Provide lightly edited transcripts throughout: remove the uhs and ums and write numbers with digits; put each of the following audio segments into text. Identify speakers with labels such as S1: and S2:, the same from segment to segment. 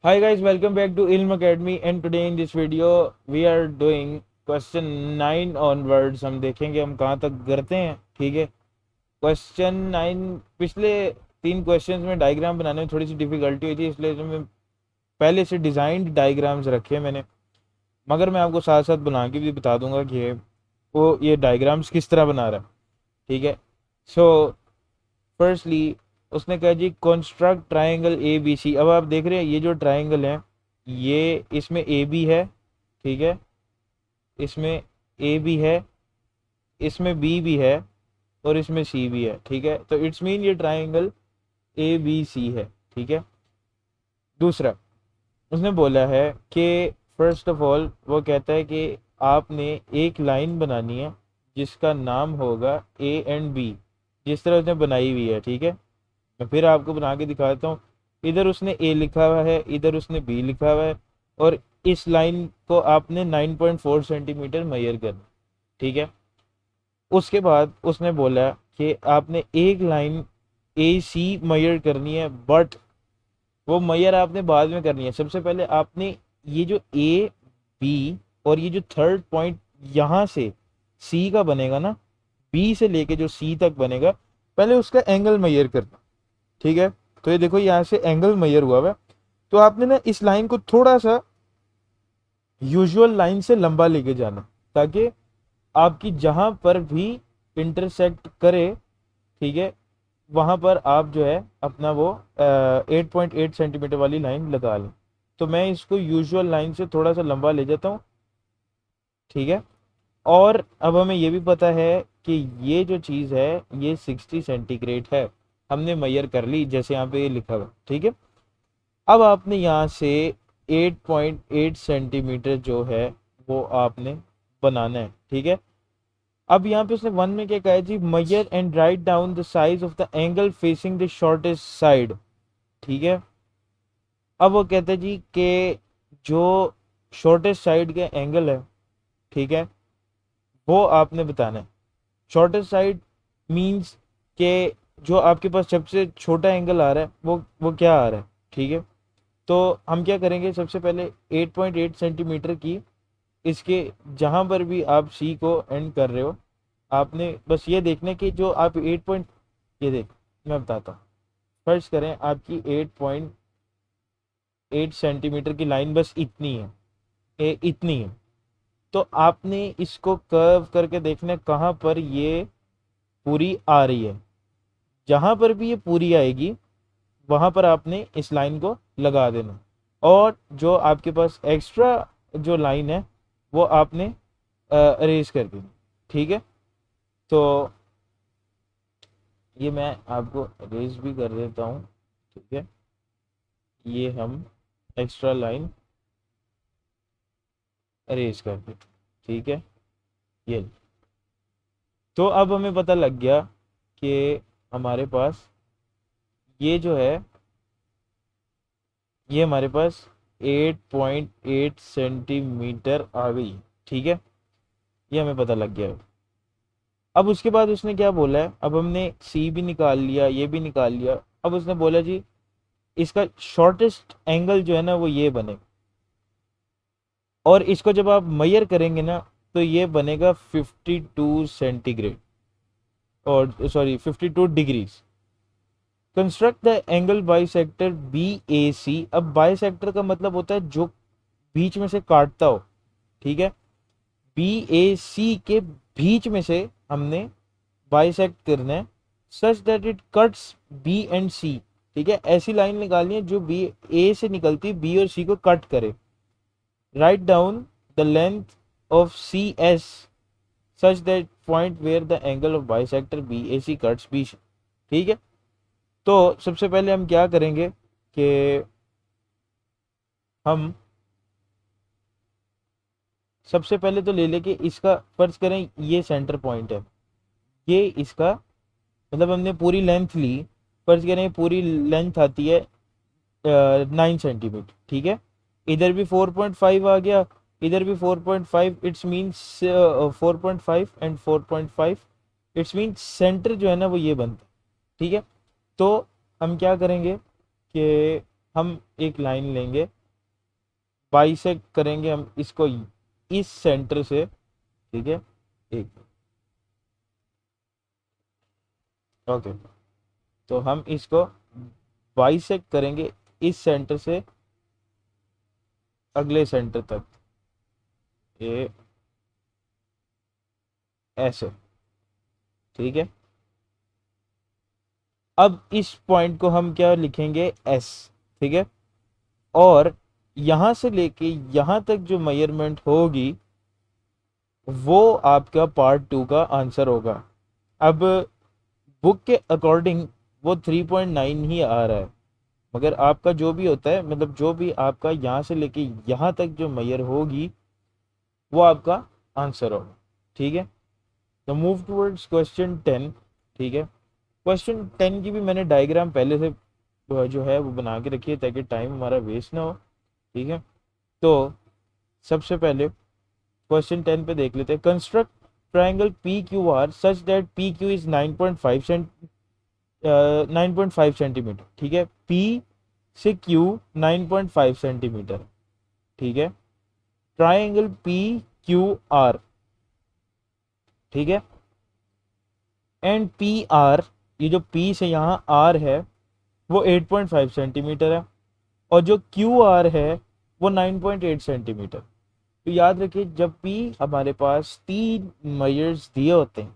S1: Hi guys, welcome back to Ilm Academy and today in this video we are doing question 9 onwards। हम देखेंगे हम कहाँ तक करते हैं। ठीक है, क्वेश्चन 9 पिछले 3 क्वेश्चंस में डायग्राम बनाने में थोड़ी सी डिफिकल्टी हुई थी, इसलिए तो मैं पहले से डिज़ाइंड डायग्राम्स रखे मैंने, मगर मैं आपको साथ साथ बना के भी बता दूंगा कि वो ये डायग्राम्स किस तरह बना रहा है। ठीक है, सो फर्स्टली उसने कहा जी construct triangle A B C. अब आप देख रहे हैं ये जो ट्राइंगल है ये इसमें ए बी है, ठीक है, इसमें ए भी है, इसमें बी भी है और इसमें सी भी है। ठीक है, तो इट्स मीन ये ट्राइंगल ए बी सी है। ठीक है, दूसरा उसने बोला है कि फर्स्ट ऑफ ऑल वो कहता है कि आपने एक लाइन बनानी है जिसका नाम होगा ए एंड बी, जिस तरह उसने बनाई हुई है। ठीक है, मैं फिर आपको बना के दिखाता हूँ। इधर उसने ए लिखा हुआ है, इधर उसने बी लिखा हुआ है और इस लाइन को आपने 9.4 सेंटीमीटर मेजर करना। ठीक है, उसके बाद उसने बोला कि आपने एक लाइन ए सी मेजर करनी है, बट वो मेजर आपने बाद में करनी है। सबसे पहले आपने ये जो ए बी और ये जो थर्ड पॉइंट यहाँ से सी का बनेगा ना, बी से लेके जो सी तक बनेगा, पहले उसका एंगल मेजर करना। ठीक है, तो ये देखो यहाँ से एंगल मेजर हुआ है, तो आपने ना इस लाइन को थोड़ा सा यूजुअल लाइन से लंबा लेके जाना, ताकि आपकी जहां पर भी इंटरसेक्ट करे, ठीक है, वहां पर आप जो है अपना वो 8.8 सेंटीमीटर वाली लाइन लगा लें। तो मैं इसको यूजुअल लाइन से थोड़ा सा लंबा ले जाता हूँ। ठीक है, और अब हमें ये भी पता है कि ये जो चीज़ है ये 60 सेंटीग्रेड है, हमने मेजर कर ली जैसे यहाँ पे ये लिखा हुआ। ठीक है, अब आपने यहाँ से 8.8 सेंटीमीटर जो है वो आपने बनाना है। ठीक है, अब यहाँ पे उसने वन में क्या कहा है जी, measure and write down the size of the angle facing the shortest side. ठीक है, अब वो कहते हैं जी कि जो शॉर्टेस्ट साइड के एंगल है, ठीक है, वो आपने बताना है। शॉर्टेस्ट साइड मींस के जो आपके पास सबसे छोटा एंगल आ रहा है वो क्या आ रहा है। ठीक है, तो हम क्या करेंगे, सबसे पहले 8.8 सेंटीमीटर की इसके जहां पर भी आप सी को एंड कर रहे हो, आपने बस ये देखना है कि जो आप 8 ये देख, मैं बताता हूँ। फर्स्ट करें आपकी 8.8 सेंटीमीटर की लाइन बस इतनी है, इतनी है, तो आपने इसको कर्व करके देखना है कहाँ पर ये पूरी आ रही है। जहां पर भी ये पूरी आएगी वहां पर आपने इस लाइन को लगा देना, और जो आपके पास एक्स्ट्रा जो लाइन है वो आपने अरेज कर देनी। ठीक है, तो ये मैं आपको अरेज भी कर देता हूँ। ठीक है, ये हम एक्स्ट्रा लाइन अरेज कर दें। ठीक है, ये तो अब हमें पता लग गया कि हमारे पास ये जो है ये हमारे पास 8.8 सेंटीमीटर आ गई। ठीक है, ये हमें पता लग गया है। अब उसके बाद उसने क्या बोला है, अब हमने सी भी निकाल लिया, ये भी निकाल लिया। अब उसने बोला जी इसका शॉर्टेस्ट एंगल जो है ना वो ये बने, और इसको जब आप मेजर करेंगे ना तो ये बनेगा 52 सेंटीग्रेड, और sorry 52 degrees. Construct the angle bisector B A C. अब बाइसेक्टर का मतलब होता है जो बीच में से काटता हो। ठीक है, बी ए सी के बीच में से हमने बाइसेक्ट करना है, such that it cuts B and C. ठीक है, ऐसी लाइन निकालनी है जो बी ए से निकलती बी और सी को कट करे। Write down the length of C S such that point where the angle of bisector B A C cuts B C. ठीक है, तो सबसे पहले हम क्या करेंगे कि हम सबसे पहले तो ले लेके इसका फर्ज करें ये सेंटर पॉइंट है, ये इसका मतलब हमने पूरी लेंथ ली। फर्ज करें पूरी लेंथ आती है 9 सेंटीमीटर। ठीक है, इधर भी 4.5 आ गया, इधर भी 4.5, it's means 4.5 and 4.5, it's means centre जो है ना वो ये बनता है। ठीक है, तो हम क्या करेंगे कि हम एक लाइन लेंगे, बाइसेक्ट करेंगे हम इसको इस सेंटर से, ठीक है, एक, ओके, तो हम इसको बाइसेक्ट करेंगे इस सेंटर से अगले सेंटर तक, ये ऐसे, ठीक है। अब इस पॉइंट को हम क्या लिखेंगे, एस, ठीक है। और यहां से लेके यहां तक जो मेजरमेंट होगी वो आपका पार्ट 2 का आंसर होगा। अब बुक के अकॉर्डिंग वो 3.9 ही आ रहा है, मगर आपका जो भी होता है, मतलब जो भी आपका यहाँ से लेके यहाँ तक जो मेजर होगी वो आपका आंसर होगा, ठीक है। तो मूव टूवर्ड्स क्वेश्चन 10, ठीक है। क्वेश्चन 10 की भी मैंने डायग्राम पहले से जो है वो बना के रखी है ताकि टाइम हमारा वेस्ट ना हो, ठीक है। तो सबसे पहले क्वेश्चन 10 पे देख लेते हैं। Construct triangle P Q R such that P Q is 9.5 centimetre, ठीक है। पी से क्यू 9.5 सेंटीमीटर, ठीक है। ट्राइंगल पी क्यू आर, ठीक है। एंड पी आर, ये जो पी से यहाँ आर है वो 8.5 सेंटीमीटर है, और जो क्यू आर है वो 9.8 सेंटीमीटर। तो याद रखिए, जब भी हमारे पास 3 मेजर्स दिए होते हैं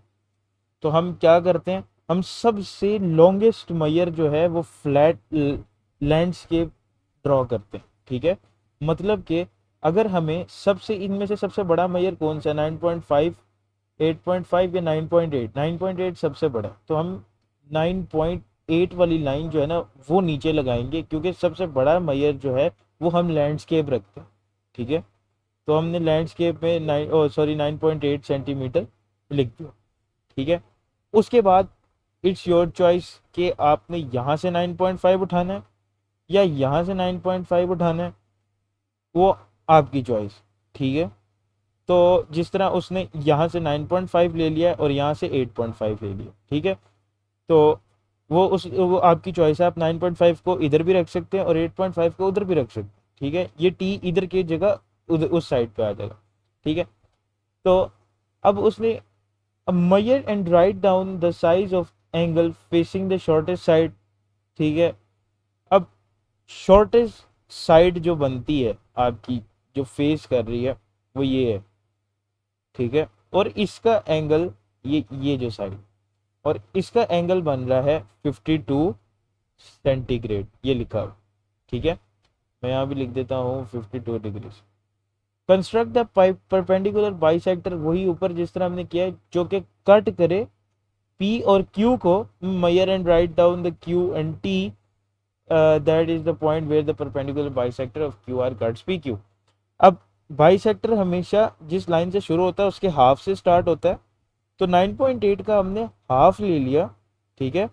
S1: तो हम क्या करते हैं, हम सबसे लॉन्गेस्ट मेजर जो है वो फ्लैट लैंडस्केप ड्रॉ करते हैं, ठीक है। मतलब कि अगर हमें सबसे, इनमें से सबसे बड़ा मेजर कौन सा है, 9.5, 8.5 या 9.8, 9.8 सबसे बड़ा, तो हम 9.8 वाली लाइन जो है ना वो नीचे लगाएंगे, क्योंकि सबसे बड़ा मेजर जो है वो हम लैंडस्केप रखते हैं, ठीक है। तो हमने लैंडस्केप में 9.8 सेंटीमीटर लिख दिया, ठीक है। उसके बाद इट्स योर चॉइस कि आपने यहाँ से 9.5 उठाना है या यहाँ से 9.5 उठाना है, वो आपकी चॉइस, ठीक है। तो जिस तरह उसने यहाँ से 9.5 ले लिया और यहाँ से 8.5 ले लिया, ठीक है। तो वो आपकी चॉइस है, आप 9.5 को इधर भी रख सकते हैं और 8.5 को उधर भी रख सकते हैं, ठीक है। ये टी इधर की जगह उधर उस साइड पे आ जाएगा, ठीक है। तो अब उसने measure and write down the size of angle facing the shortest side, ठीक है। अब शॉर्टेस्ट साइड जो बनती है आपकी, जो फेस कर रही है वो ये है, ठीक है। और इसका एंगल, ये जो साइड, और इसका एंगल बन रहा है 52 सेंटीग्रेड, ये लिखा हुआ, ठीक है। मैं यहाँ भी लिख देता हूँ 52 degree. Construct the perpendicular bisector, वही ऊपर जिस तरह हमने किया है, जो कि कट करे पी और क्यू को। Measure and write down the Q and T, that is the point where the perpendicular bisector of Q R cuts P Q. अब बाइसेक्टर हमेशा जिस लाइन से शुरू होता है उसके हाफ से स्टार्ट होता है, तो 9.8 का हमने हाफ ले लिया, ठीक है।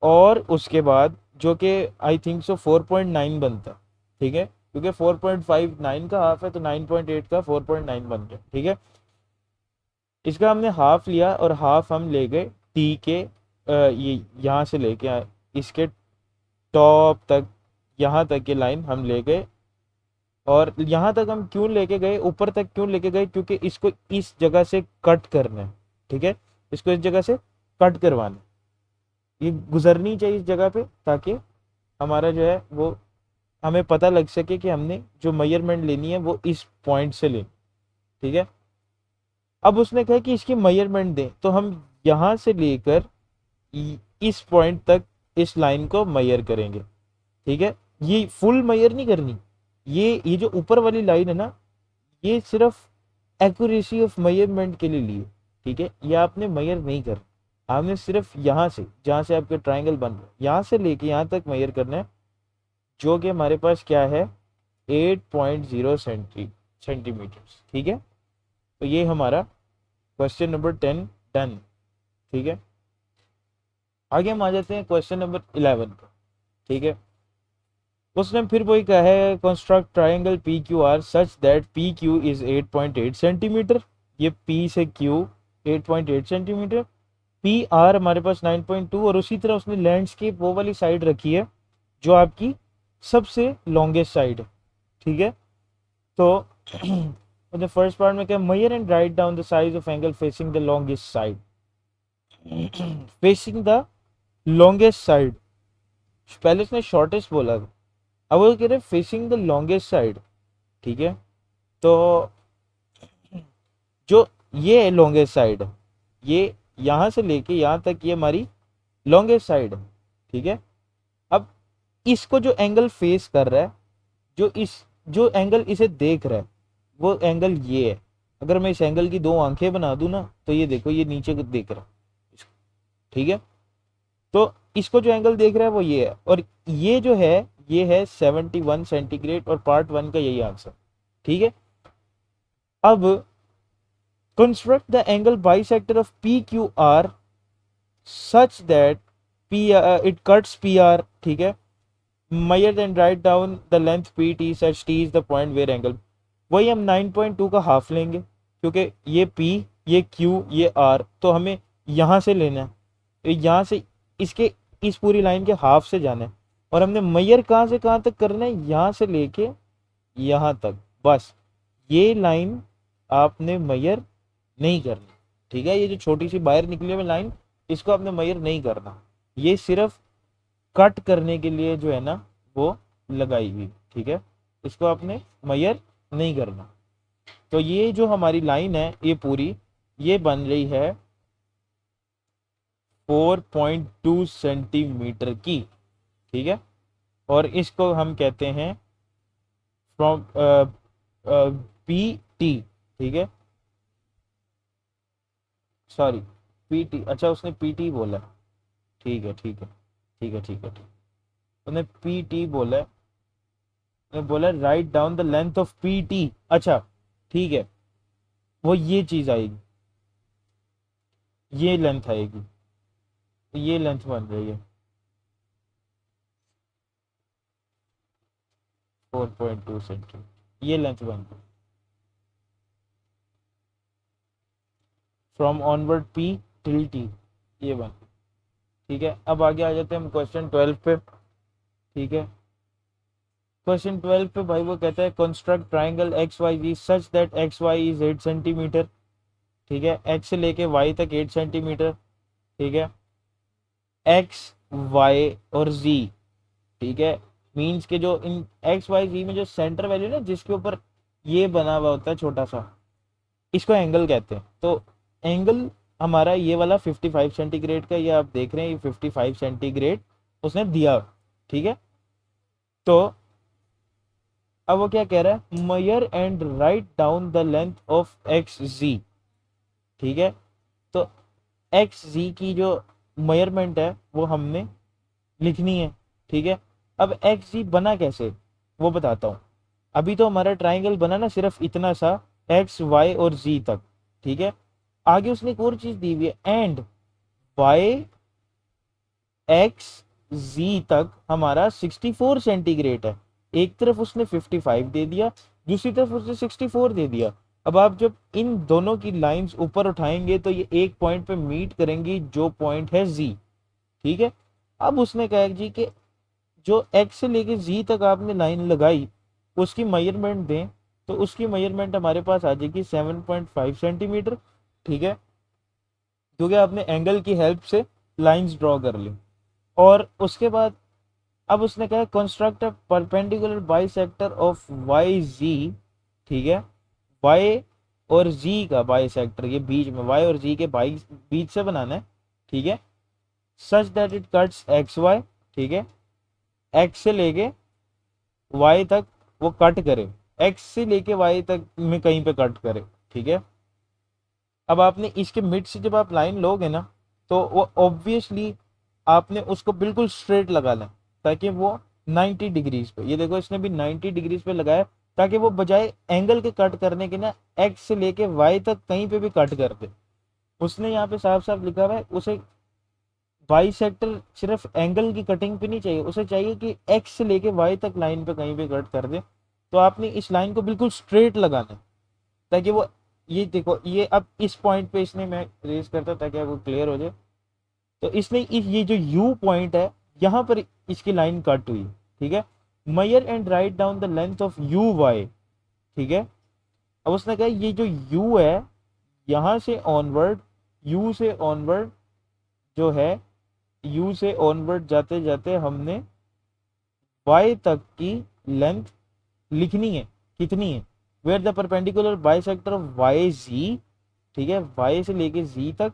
S1: और उसके बाद जो कि आई थिंक सो 4.9 बनता है, ठीक है, क्योंकि 4.5 9 का हाफ है तो 9.8 का 4.9 बन गया, ठीक है। इसका हमने हाफ लिया और हाफ हम ले गए टी के, ये यहाँ से लेके आए इसके टॉप तक, यहाँ तक की लाइन हम ले गए। और यहाँ तक हम क्यों लेके गए, ऊपर तक क्यों लेके गए, क्योंकि इसको इस जगह से कट करना है, ठीक है। इसको इस जगह से कट करवाना, ये गुजरनी चाहिए इस जगह पे, ताकि हमारा जो है वो हमें पता लग सके कि हमने जो मेजरमेंट लेनी है वो इस पॉइंट से लेनी, ठीक है। अब उसने कहा कि इसकी मेजरमेंट दें, तो हम यहाँ से लेकर इस पॉइंट तक इस लाइन को मेजर करेंगे, ठीक है। ये फुल मेजर नहीं करनी, ये जो ऊपर वाली लाइन है ना, ये सिर्फ एक्यूरेसी ऑफ मेजरमेंट के लिए ली है, ठीक है। ये आपने मेजर नहीं करना, आपने सिर्फ यहाँ से, जहाँ से आपके ट्राइंगल बन रहा है, यहाँ से लेके यहाँ तक मेजर करना है, जो कि हमारे पास क्या है 8.0 सेंटीमीटर, ठीक है। तो ये हमारा क्वेश्चन नंबर 10 डन, ठीक है। आगे हम आ जाते हैं क्वेश्चन नंबर 11 पर, ठीक है। उसने फिर वही कहा है, construct triangle P Q R such that P Q is 8.8 centimetre, ये पी से क्यू 8.8 सेंटीमीटर, पी आर हमारे पास 9.2, और उसी तरह उसने लैंडस्केप वो वाली साइड रखी है जो आपकी सबसे लॉन्गेस्ट साइड, ठीक है। तो द फर्स्ट पार्ट में क्या, measure and write down the size of angle facing the longest side, facing the longest side, पहले उसने शॉर्टेस्ट बोला था, अब वो कह रहे फेसिंग द लॉन्गेस्ट साइड, ठीक है। तो जो ये लॉन्गेस्ट साइड है, ये यहाँ से लेके यहाँ तक ये हमारी लॉन्गेस्ट साइड है, ठीक है। अब इसको जो एंगल फेस कर रहा है, जो एंगल इसे देख रहा है, वो एंगल ये है। अगर मैं इस एंगल की दो आंखें बना दूं ना, तो ये देखो, ये नीचे को देख रहा है, ठीक है। तो इसको जो एंगल देख रहा है वो ये है, और ये जो है ये है 71 सेंटीग्रेड, और पार्ट 1 का यही आंसर, ठीक है। अब construct the angle bisector of P Q R such that P it cuts P R, ठीक है। Measure and write down the length P T such T is the point where angle, वही हम 9.2 का half लेंगे, क्योंकि ये P, ये Q, ये R, तो हमें यहाँ से लेना है, तो यहाँ से इसके इस पूरी लाइन के हाफ से जाना है, और हमने मेजर कहाँ से कहाँ तक करना है, यहाँ से लेके यहाँ तक, बस ये लाइन आपने मेजर नहीं करनी, ठीक है। ये जो छोटी सी बाहर निकली हुई लाइन, इसको आपने मेजर नहीं करना, ये सिर्फ कट करने के लिए जो है ना वो लगाई हुई, ठीक है। इसको आपने मेजर नहीं करना। तो ये जो हमारी लाइन है ये पूरी, ये बन रही है 4.2 सेंटीमीटर की, ठीक है। और इसको हम कहते हैं फ्रॉम पी टी, ठीक है, सॉरी पी टी, अच्छा उसने पी टी बोला, ठीक है ठीक है ठीक है ठीक है ठीक, उसने पी टी बोला, उसने बोला right down the length of P T, अच्छा ठीक है, वो ये चीज आएगी, ये लेंथ आएगी, तो ये लेंथ बन रही है 4.2 सेंटीमीटर, ये लेंथ बन रही है from onward P till T, ये बन, ठीक है। अब आगे आ जाते हैं हम क्वेश्चन 12 पे, ठीक है। क्वेश्चन 12 पे भाई वो कहता है construct triangle X Y G such that X Y is 8 centimetre, ठीक है, एक्स से लेके वाई तक 8 सेंटीमीटर, ठीक है। एक्स वाई और जी, ठीक है, मीन्स के जो इन एक्स वाई जी में जो सेंटर वैल्यू ना, जिसके ऊपर ये बना हुआ होता है छोटा सा, इसको एंगल कहते हैं। तो एंगल हमारा ये वाला 55 सेंटीग्रेड का, ये आप देख रहे हैं, ये 55 सेंटीग्रेड उसने दिया, ठीक है। तो अब वो क्या कह रहा है, measure and write down the length of X Z, ठीक है। तो एक्स जी की जो मेजरमेंट है वो हमने लिखनी है, ठीक है। अब एक्स जी बना कैसे वो बताता हूँ। अभी तो हमारा ट्राइंगल बना ना सिर्फ इतना सा, एक्स वाई और जी तक, ठीक है। आगे उसने एक और चीज दी हुई है, एंड वाई एक्स जी तक हमारा 64 सेंटीग्रेड है। एक तरफ उसने 55 दे दिया, दूसरी तरफ उसने 64 दे दिया। अब आप जब इन दोनों की लाइंस ऊपर उठाएंगे तो ये एक पॉइंट पे मीट करेंगी, जो पॉइंट है जी, ठीक है। अब उसने कहा जी कि जो एक्स से लेके जी तक आपने लाइन लगाई उसकी मेजरमेंट दें, तो उसकी मेजरमेंट हमारे पास आ जाएगी 7.5 सेंटीमीटर, ठीक है, क्योंकि आपने एंगल की हेल्प से लाइंस ड्रॉ कर ली। और उसके बाद अब उसने कहा construct a perpendicular bisector of Y Z, ठीक है, वाई और जी का बाइसेक्टर, ये बीच में वाई और जी के बीच से बनाना है, ठीक है, such that it cuts X Y, ठीक है, एक्स से लेके वाई तक वो कट करे, एक्स से लेके वाई तक में कहीं पे कट करे, ठीक है। अब आपने इसके मिड से जब आप लाइन लोगे ना, तो वो ऑब्वियसली आपने उसको बिल्कुल स्ट्रेट लगाना है, ताकि वो 90 डिग्रीज पे, ये देखो इसने भी 90 डिग्रीज पे लगाया, ताकि वो बजाय एंगल के कट करने के ना एक्स से लेके वाई तक कहीं पे भी कट कर दे। उसने यहाँ पे साफ साफ लिखा हुआ है, उसे बाइसेक्टर सिर्फ एंगल की कटिंग पे नहीं चाहिए, उसे चाहिए कि एक्स से लेके वाई तक लाइन पे कहीं पे कट कर दे। तो आपने इस लाइन को बिल्कुल स्ट्रेट लगाना है, ताकि वो, ये देखो ये अब इस पॉइंट पे इसने, मैं रेस करता ताकि आपको क्लियर हो जाए, तो इसने ये जो यू पॉइंट है यहाँ पर इसकी लाइन कट हुई, ठीक है। Measure and write down the length of U Y. ठीक है, अब उसने कहा ये जो यू है यहाँ से ऑनवर्ड, यू से ऑनवर्ड जो है, यू से ऑनवर्ड जाते जाते हमने वाई तक की लेंथ लिखनी है, कितनी है, where the perpendicular bisector of Y Z, ठीक है, वाई से लेके जी तक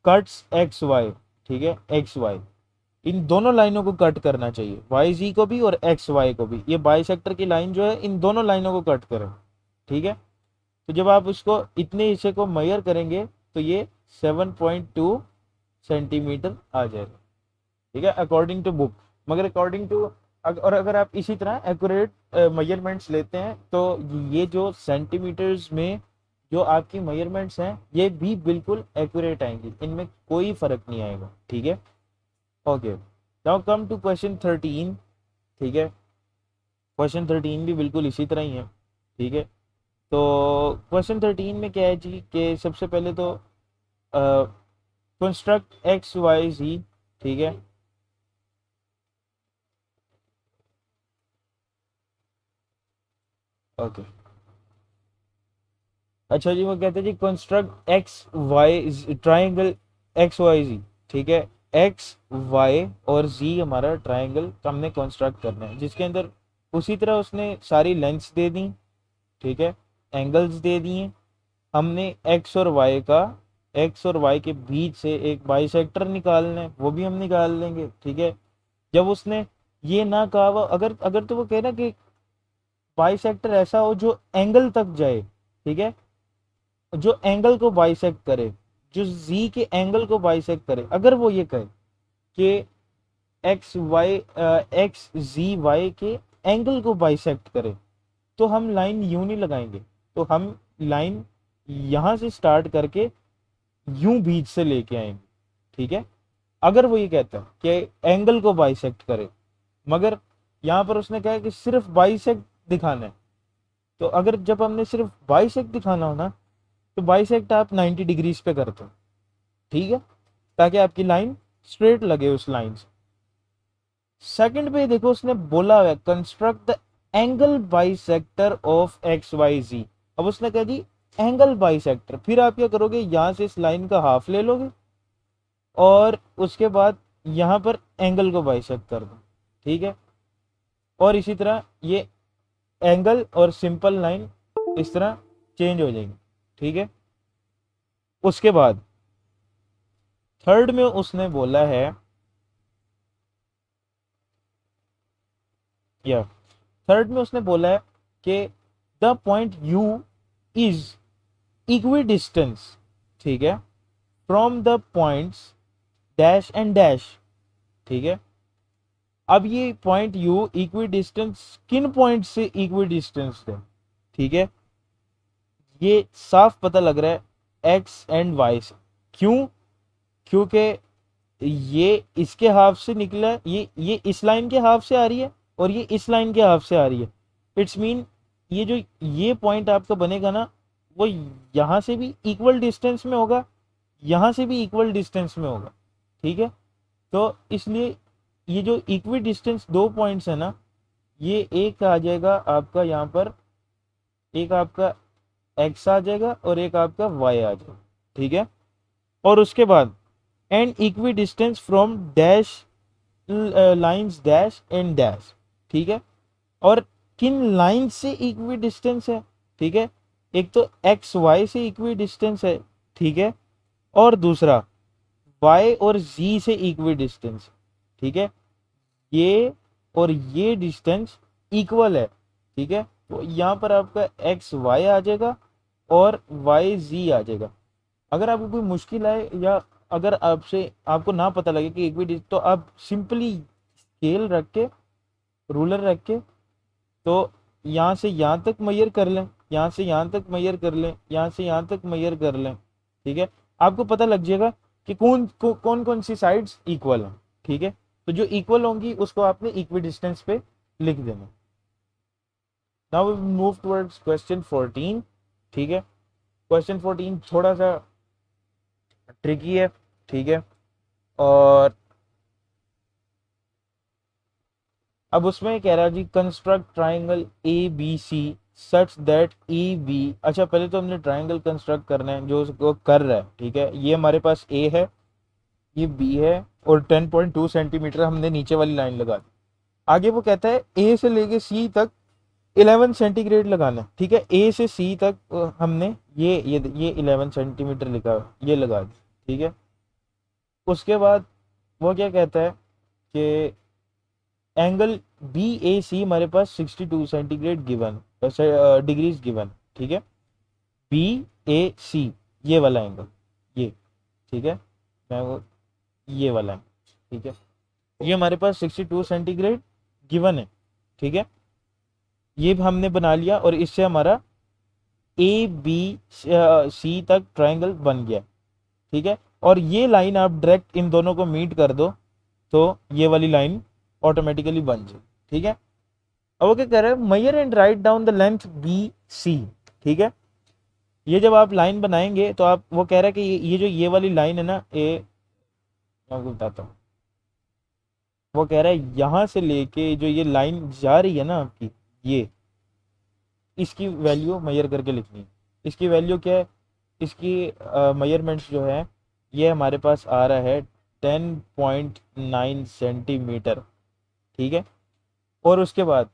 S1: कट्स एक्स वाई, ठीक है, एक्स वाई, इन दोनों लाइनों को कट करना चाहिए, वाई जी को भी और एक्स वाई को भी, ये बाइसेक्टर की लाइन जो है इन दोनों लाइनों को कट करें। ठीक है, तो जब आप उसको इतने हिस्से को मेजर करेंगे तो ये 7.2 सेंटीमीटर आ जाएगा। ठीक है, अकॉर्डिंग टू बुक। मगर अकॉर्डिंग टू, और अगर आप इसी तरह एक्यूरेट मेजरमेंट्स लेते हैं तो ये जो सेंटीमीटर्स में जो आपकी मेजरमेंट्स हैं ये भी बिल्कुल एक्यूरेट आएंगी, इनमें कोई फर्क नहीं आएगा। ठीक है, okay, now come to question 13। ठीक है, क्वेश्चन 13 भी बिल्कुल इसी तरह ही है। ठीक है, तो क्वेश्चन 13 में क्या है जी कि सबसे पहले तो कंस्ट्रक्ट एक्स वाई जी। ठीक है, ओके, अच्छा जी, वो कहते हैं जी construct X Y triangle X Y Z. ठीक है, एक्स वाई और जी हमारा ट्राइंगल हमने कंस्ट्रक्ट करना है, जिसके अंदर उसी तरह उसने सारी लेंथ्स दे दी। ठीक है, एंगल्स दे दिए, हमने एक्स और वाई का, एक्स और वाई के बीच से एक बाइसेक्टर निकालना है, वो भी हम निकाल लेंगे। ठीक है, जब उसने ये ना कहा, वो अगर अगर तो वो कह रहा कि बाइसेक्टर ऐसा हो जो एंगल तक जाए, ठीक है, जो एंगल को बाइसेक्ट करे, जो जी के एंगल को बाइसेक्ट करे, अगर वो ये कहे कि एक्स वाई, एक्स जी वाई के एंगल को बाइसेक्ट करे, तो हम लाइन यूं नहीं लगाएंगे, तो हम लाइन यहां से स्टार्ट करके यूं बीच से लेके आएंगे। ठीक है, अगर वो ये कहता है कि एंगल को बाइसेक्ट करे, मगर यहां पर उसने कहा कि सिर्फ बाइसेक्ट दिखाना है, तो अगर जब हमने सिर्फ बाइसेक्ट दिखाना हो ना, तो बाइसेक्ट आप 90 डिग्रीज पे करते हो। ठीक है, ताकि आपकी लाइन स्ट्रेट लगे उस लाइन से। सेकंड पे देखो उसने बोला हुआ है construct the angle bisector of X Y Z. अब उसने कहा जी एंगल बाइसेक्टर, फिर आप क्या करोगे, यहां से इस लाइन का हाफ ले लोगे और उसके बाद यहां पर एंगल को बाइसेक्ट कर दो। ठीक है, और इसी तरह ये एंगल और सिंपल लाइन इस तरह चेंज हो जाएंगे। ठीक है, उसके बाद थर्ड में उसने बोला है, या थर्ड में उसने बोला है कि the point you is equi distance, ठीक है, from the points dash and dash. ठीक है, अब ये पॉइंट यू इक्वी डिस्टेंस किन पॉइंट से इक्वी डिस्टेंस है? ठीक है, ये साफ पता लग रहा है एक्स एंड वाई से। क्यों? क्योंकि ये इसके हाफ से निकला है, ये इस लाइन के हाफ से आ रही है और ये इस लाइन के हाफ से आ रही है। इट्स मीन ये जो ये पॉइंट आपका बनेगा ना, वो यहां से भी इक्वल डिस्टेंस में होगा, यहां से भी इक्वल डिस्टेंस में होगा। ठीक है, तो इसलिए ये जो इक्वी डिस्टेंस दो पॉइंट्स है ना, ये एक आ जाएगा आपका यहाँ पर, एक आपका एक्स आ जाएगा और एक आपका वाई आ जाएगा। ठीक है, और उसके बाद and equi distance from dash lines dash and dash. ठीक है, और किन लाइन से इक्वी डिस्टेंस है? ठीक है, एक तो एक्स वाई से इक्वी डिस्टेंस है, ठीक है, और दूसरा वाई और जी से इक्वी डिस्टेंस। ठीक है, ये और ये डिस्टेंस इक्वल है। ठीक है, तो यहाँ पर आपका एक्स वाई आ जाएगा और वाई जी आ जाएगा। अगर आपको कोई मुश्किल आए या अगर आपसे आपको ना पता लगे कि इक्वी, तो आप सिंपली स्केल रख के, रूलर रख के, तो यहाँ से यहाँ तक मैयर कर लें, यहाँ से यहाँ तक मैयर कर लें, यहाँ से यहाँ तक मैयर कर लें। ठीक है, आपको पता लग जाएगा कि कौन कौन सी साइड्स इक्वल हैं। ठीक है, तो जो इक्वल होंगी उसको आपने इक्वी डिस्टेंस पे लिख देना। Now we move towards question 14। ठीक है, क्वेश्चन 14 थोड़ा सा ट्रिकी है। ठीक है, और अब उसमें कह रहा है जी construct triangle A B C such that E B. अच्छा पहले तो हमने ट्राइंगल कंस्ट्रक्ट करना है जो उसको कर रहा है, ठीक है। ये हमारे पास ए है, ये बी है, और 10.2 सेंटीमीटर हमने नीचे वाली लाइन लगा दी। आगे वो कहता है ए से लेके सी तक 11 सेंटीग्रेड लगाना है, ठीक है। ए से सी तक हमने ये 11 सेंटीमीटर लिखा है, ये लगा दी, ठीक है। उसके बाद वो क्या कहता है कि एंगल बी ए सी हमारे पास 62 सेंटीग्रेड गिवन डिग्रीज गिवन, ठीक है। बी ए सी ये वाला एंगल, ये, ठीक है। मैं वो ये वाला है, ठीक है। ये हमारे पास 62 सेंटीग्रेड गिवन है, ठीक है। ये हमने बना लिया और इससे हमारा ए बी सी तक ट्राइंगल बन गया, ठीक है। और ये लाइन आप डायरेक्ट इन दोनों को मीट कर दो तो ये वाली लाइन ऑटोमेटिकली बन जाए, ठीक है। अब वो क्या कह रहे हैं, measure and write down the length B C, ठीक है। ये जब आप लाइन बनाएंगे तो आप, वो कह रहा है कि ये जो ये वाली लाइन है ना, मैं आपको बताता हूँ। वो कह रहा है यहाँ से लेके जो ये लाइन जा रही है ना आपकी, ये इसकी वैल्यू मेजर करके लिखनी है। इसकी वैल्यू क्या है, इसकी मेजरमेंट्स जो है ये हमारे पास आ रहा है 10.9 सेंटीमीटर, ठीक है। और उसके बाद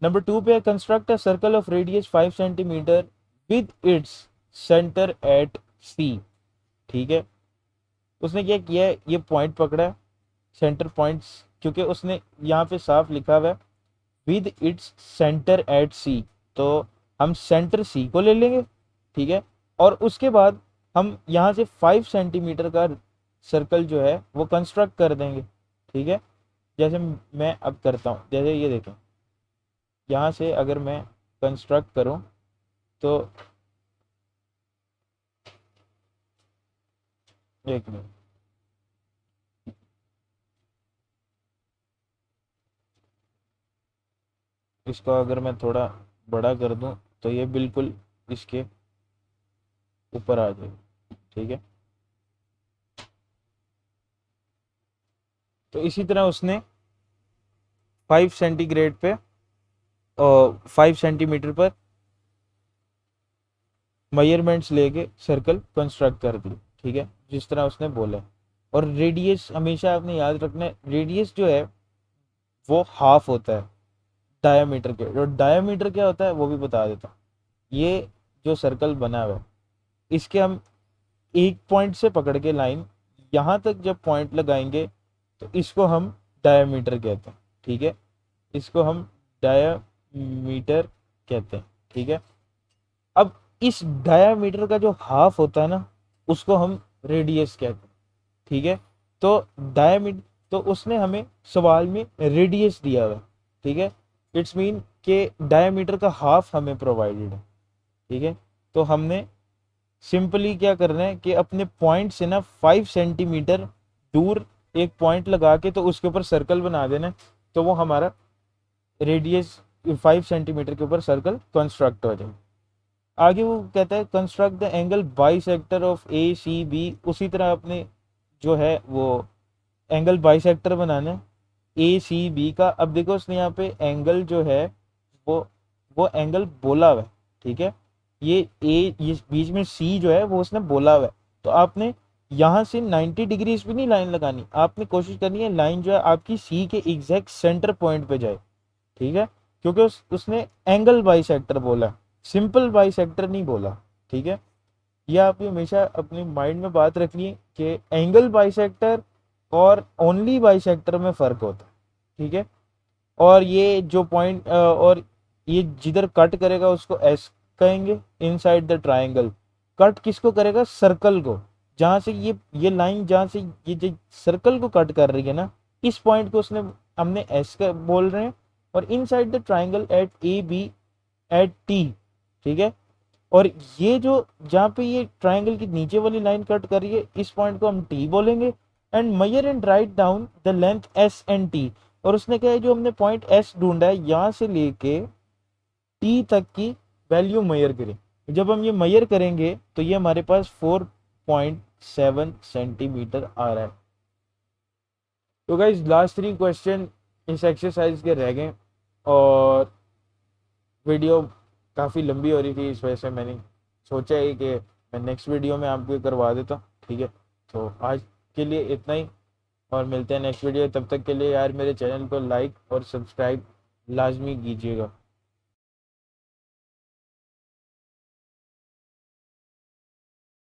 S1: नंबर 2 पे construct a circle of radius 5 centimetre with its centre at C, ठीक है। उसने क्या किया है, ये पॉइंट पकड़ा है सेंटर पॉइंट्स, क्योंकि उसने यहाँ पे साफ लिखा हुआ है विद इट्स सेंटर एट सी, तो हम सेंटर सी को ले लेंगे, ठीक है। और उसके बाद हम यहाँ से 5 सेंटीमीटर का सर्कल जो है वो कंस्ट्रक्ट कर देंगे, ठीक है। जैसे मैं अब करता हूँ, जैसे ये देखें, यहाँ से अगर मैं कंस्ट्रक्ट करूँ तो एक मिनट, इसको अगर मैं थोड़ा बड़ा कर दूं तो ये बिल्कुल इसके ऊपर आ जाएगा, ठीक है। तो इसी तरह उसने 5 सेंटीग्रेड पे और 5 सेंटीमीटर पर मेजरमेंट्स लेके सर्कल कंस्ट्रक्ट कर दी, ठीक है, जिस तरह उसने बोला। और रेडियस हमेशा आपने याद रखना है, रेडियस जो है वो हाफ होता है डायामीटर के। और डायामीटर क्या होता है वो भी बता देता हूँ। ये जो सर्कल बना हुआ है इसके हम एक पॉइंट से पकड़ के लाइन यहाँ तक जब पॉइंट लगाएंगे तो इसको हम डायामीटर कहते हैं, ठीक है। इसको हम डायामीटर कहते हैं, ठीक है। अब इस डायामीटर का जो हाफ होता है ना उसको हम रेडियस कहते हैं, ठीक है। तो डायामीटर, तो उसने हमें सवाल में रेडियस दिया हुआ है, ठीक है। इट्स मीन के डायामीटर का हाफ हमें प्रोवाइडेड है, ठीक है। तो हमने सिंपली क्या करना है कि अपने पॉइंट से ना 5 सेंटीमीटर दूर एक पॉइंट लगा के तो उसके ऊपर सर्कल बना देना, तो वो हमारा रेडियस 5 सेंटीमीटर के ऊपर सर्कल कंस्ट्रक्ट हो जाए। आगे वो कहता है construct the angle bisector of A C B. उसी तरह अपने जो है वो एंगल बाइसेक्टर बनाना है ए सी बी का। अब देखो उसने यहाँ पे एंगल जो है वो एंगल बोला हुआ है, ठीक है। ये बीच में सी जो है वो उसने बोला हुआ है, तो आपने यहाँ से 90 डिग्रीज भी नहीं लाइन लगानी, आपने कोशिश करनी है लाइन जो है आपकी सी के एग्जैक्ट सेंटर पॉइंट पे जाए, ठीक है। क्योंकि उसने एंगल बाइसेक्टर बोला, सिंपल बाइसेक्टर नहीं बोला, ठीक है। यह आपको हमेशा अपने माइंड में बात रखनी है कि एंगल बाइसेक्टर और ओनली बाइसेक्टर में फ़र्क होता है, ठीक है। और ये जो पॉइंट और ये जिधर कट करेगा उसको एस कहेंगे इनसाइड द ट्राइंगल। कट किसको करेगा, सर्कल को, जहाँ से ये लाइन जहाँ से ये जो सर्कल को कट कर रही है ना, इस पॉइंट को उसने हमने एस का बोल रहे हैं। और inside the triangle at A B at T, ठीक है। और ये जो जहाँ पे ये ट्राइंगल की नीचे वाली लाइन कट कर रही है इस पॉइंट को हम टी बोलेंगे। And measure and write down the length S and T. और उसने कहा है जो हमने पॉइंट एस ढूंढा है यहाँ से लेके टी तक की वैल्यू मेजर करें। जब हम ये मेजर करेंगे तो ये हमारे पास 4.7 सेंटीमीटर आ रहा है। तो गाइज लास्ट 3 क्वेश्चन इस एक्सरसाइज के रह गए, और वीडियो काफ़ी लंबी हो रही थी, इस वजह से मैंने सोचा है कि मैं नेक्स्ट वीडियो में आपको करवा देता हूँ। ठीक है, तो आज के लिए इतना ही, और मिलते हैं नेक्स्ट वीडियो। तब तक के लिए यार मेरे चैनल को लाइक और सब्सक्राइब लाजमी कीजिएगा।